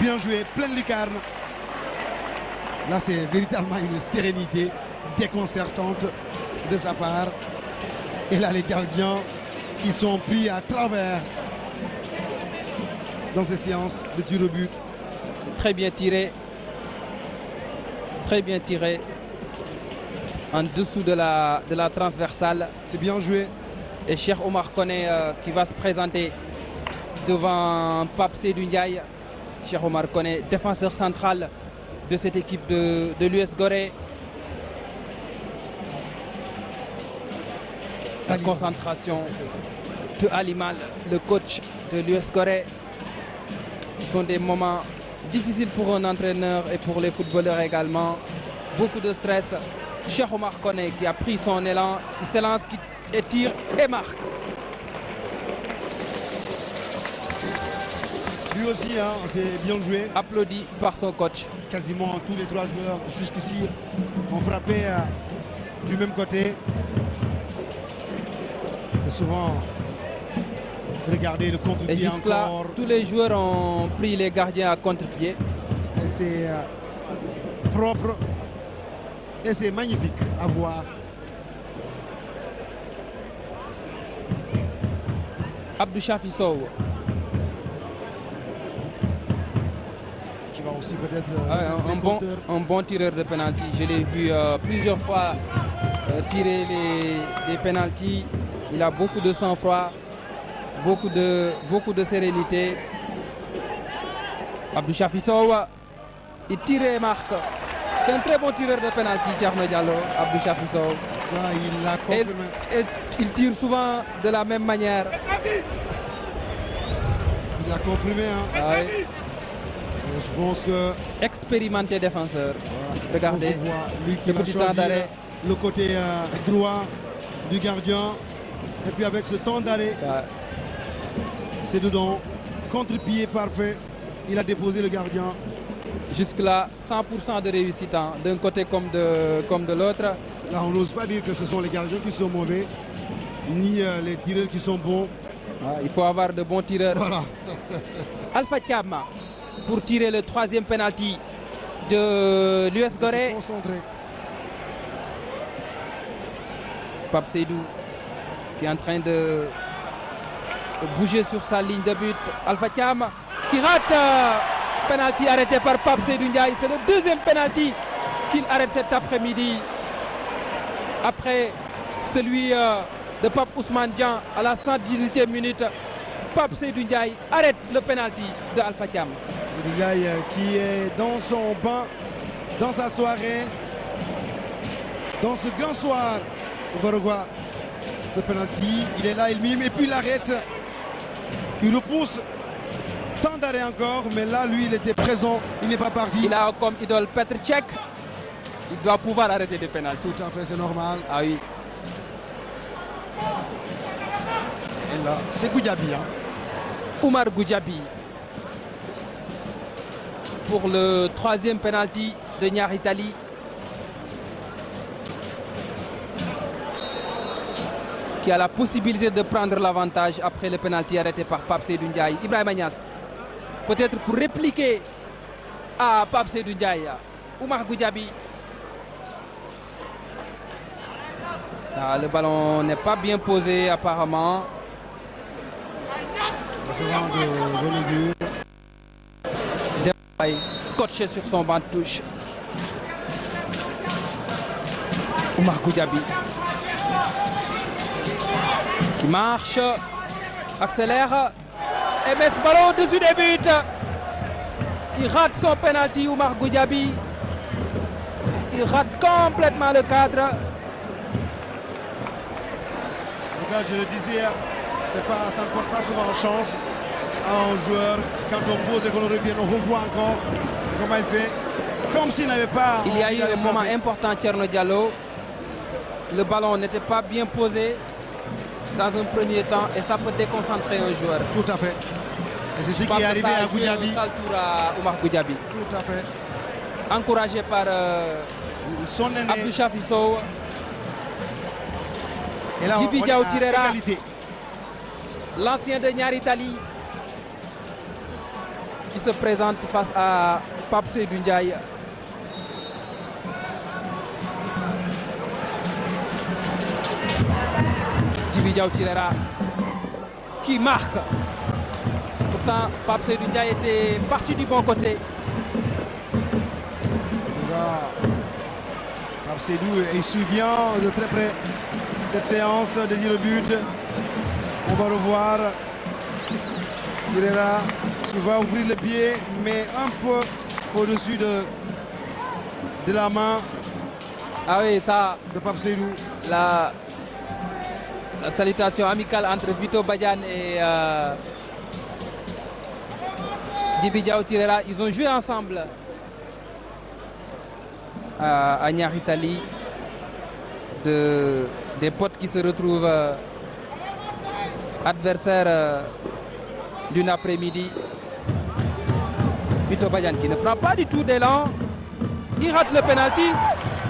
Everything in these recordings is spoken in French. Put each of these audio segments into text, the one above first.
bien joué, pleine lucarne. Là, c'est véritablement une sérénité déconcertante de sa part. Et là, les gardiens qui sont pris à travers dans ces séances de tir au but. C'est très bien tiré. Très bien tiré. En dessous de la transversale. C'est bien joué. Et Cheikh Omar Koné qui va se présenter devant Pape Seydou Ndiaye. Cheikh Omar Koné, défenseur central de cette équipe de l'US Gorée. La concentration de Alimal, le coach de l'US Gorée. Ce sont des moments difficiles pour un entraîneur et pour les footballeurs également. Beaucoup de stress. Cheikh Omar Koné qui a pris son élan, il s'élance, et tire et marque. Lui aussi, hein, c'est bien joué. Applaudi par son coach. Quasiment tous les 3 joueurs jusqu'ici ont frappé du même côté. Et souvent, regardez le contre-pied. Et jusque-là, tous les joueurs ont pris les gardiens à contre-pied. C'est propre et c'est magnifique à voir. Abdou Chafi Sow. Qui va aussi peut-être un bon tireur de penalty. Je l'ai vu plusieurs fois tirer les penaltys. Il a beaucoup de sang-froid, beaucoup de sérénité. Abdou Chafi Sow, il tire et marque. C'est un très bon tireur de penalty, Thierno Diallo, Abdou Chafi Sow. Là, il l'a confirmé. Et il tire souvent de la même manière. Il a confirmé. Hein. Ah oui. Je pense que... Expérimenté défenseur. Voilà. Regardez, On voit lui qui le va petit temps choisir d'arrêt. le côté droit du gardien. Et puis avec ce temps d'arrêt, c'est dedans. Contre-pied parfait. Il a déposé le gardien. Jusque-là, 100% de réussite, hein, d'un côté comme de l'autre. Là, on n'ose pas dire que ce sont les gardiens qui sont mauvais, ni les tireurs qui sont bons. Il faut avoir de bons tireurs. Voilà. Alpha Thiam pour tirer le 3e penalty de l'US Gorée. Concentré. Pape Seydou qui est en train de bouger sur sa ligne de but. Alpha Thiam qui rate. Penalty arrêté par Pape Seydou Ndiaye. C'est le 2e penalty qu'il arrête cet après-midi. Après celui de Pape Ousmane Dian à la 118e minute. Pape Seydou Ndiaye arrête le penalty de Alpha Thiam. Seydou Ndiaye qui est dans son bain, dans sa soirée, dans ce grand soir. On va revoir ce penalty. Il est là, il mime et puis il arrête. Il repousse. Temps d'arrêt encore, mais là, lui, il était présent. Il n'est pas parti. Il a comme idole Petr Cech. Il doit pouvoir arrêter des pénaltys. Tout à fait, c'est normal. Ah oui. Et là, c'est Goudiaby. Hein. Oumar Goudiaby. Pour le 3e penalty de Niary Tally. Qui a la possibilité de prendre l'avantage après le penalty arrêté par Pape Seydou Ndiaye. Ibrahima Niass. Peut-être pour répliquer à Pape Seydou Ndiaye. Oumar Goudiaby. Ah, le ballon n'est pas bien posé apparemment. Souvent de augure. Scotché sur son banc de touche. Oumar Goudiaby. Qui marche, accélère et met ce ballon au-dessus des buts. Il rate son penalty, Oumar Goudiaby. Il rate complètement le cadre. En tout cas, je le disais, ça ne porte pas souvent chance à un joueur. Quand on pose et qu'on revient, on revoit encore comment il fait. Comme s'il n'avait pas... Il y a eu un moment important, Thierno Diallo. Le ballon n'était pas bien posé dans un premier temps et ça peut déconcentrer un joueur. Tout à fait. Et c'est ce qui est arrivé à Goudiaby. Un sale tour à Oumar Goudiaby. Tout à fait. Encouragé par son aîné. Abdou Chafi Sow. Et là, Djibi Diaw tirera. L'ancien de Niary Tally qui se présente face à Pape Seydou Ndiaye. Djibi Diaw Tirera qui marque. Pourtant, Pape Seydou Ndiaye était parti du bon côté. Pape Seydou, il suit bien de très près cette séance, désire le but. On va revoir Tirera qui va ouvrir le pied, mais un peu au-dessus de la main. Ah oui, ça. De Pape Seydou. La salutation amicale entre Vito Badiane et Djibi Diaw Tirera. Ils ont joué ensemble à Niary Tally. Des potes qui se retrouvent adversaires d'une après-midi. Vito Badiane qui ne prend pas du tout d'élan. Il rate le penalty.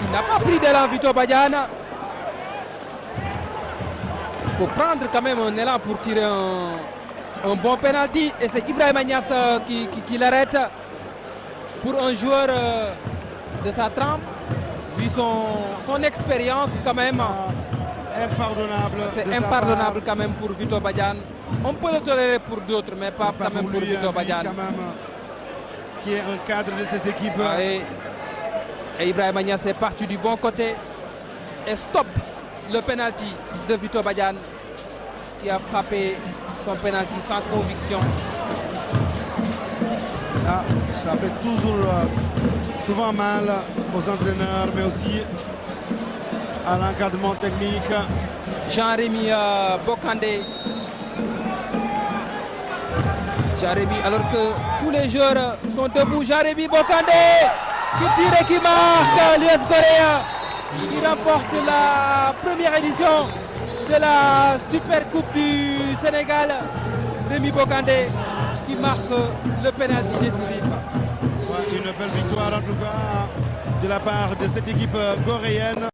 Il n'a pas pris d'élan, Vito Badiane. Il faut prendre quand même un élan pour tirer un bon penalty. Et c'est Ibrahima Niass qui l'arrête. Pour un joueur de sa trempe, vu son expérience quand même. Impardonnable. C'est impardonnable quand même pour Vito Badiane. On peut le tolérer pour d'autres, mais pas quand même pour Vito Badiane. Qui est un cadre de cette équipe. Ah, et Ibrahima Niass est parti du bon côté. Et stop le penalty de Vito Badiane qui a frappé son penalty sans conviction. Ah, ça fait toujours souvent mal aux entraîneurs, mais aussi à l'encadrement technique. Jean-Rémy Bokandé. Jean-Rémy, alors que tous les joueurs sont debout. Jean-Rémy Bokandé qui tire et qui marque. L'US Gorée qui remporte la première édition de la Super Coupe du Sénégal. Rémi Bokandé qui marque le pénalty décisif. Ouais, une belle victoire en tout cas de la part de cette équipe goréenne.